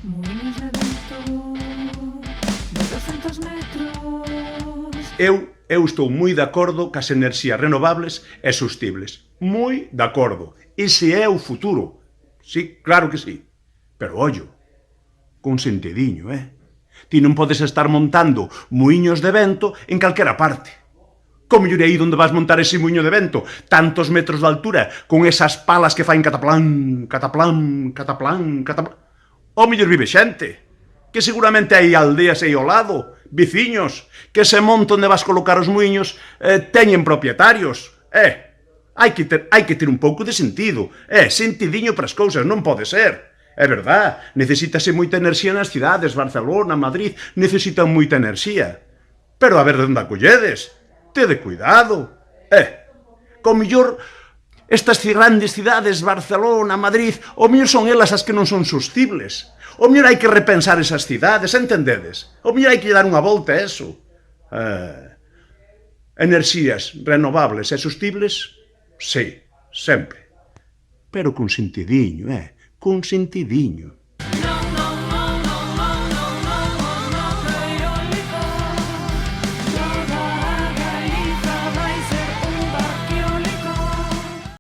Muiños de vento de 200 metros. Eu estou moi de acordo cas enerxías renovables e sostibles. Moi de acordo. Ese é o futuro. Sí, claro que sí. Pero, ollo, con sentidiño, Ti non podes estar montando muiños de vento en calquera parte. Como mellor aí onde vas montar ese muiño de vento? Tantos metros de altura, con esas palas que fain cataplán, cataplán, cataplán, cataplán. O mellor vive xente, que seguramente hai aldeas aí ao lado, veciños, que se monte onde vas colocar os muiños teñen propietarios. Hai que ter un pouco de sentido. Sentidiño para as cousas, non pode ser. É verdad, necesítase moita enerxía nas cidades, Barcelona, Madrid, necesitan moita enerxía. Pero a ver de onde a colledes. Tede cuidado. Co mellor, estas grandes cidades, Barcelona, Madrid, o mellor son elas as que non son sostibles. O mellor hai que repensar esas cidades, entendedes? O mellor hai que dar unha volta a eso. Enerxías renovables e sostibles, sí, sempre. Pero con sentidiño, con sentidiño.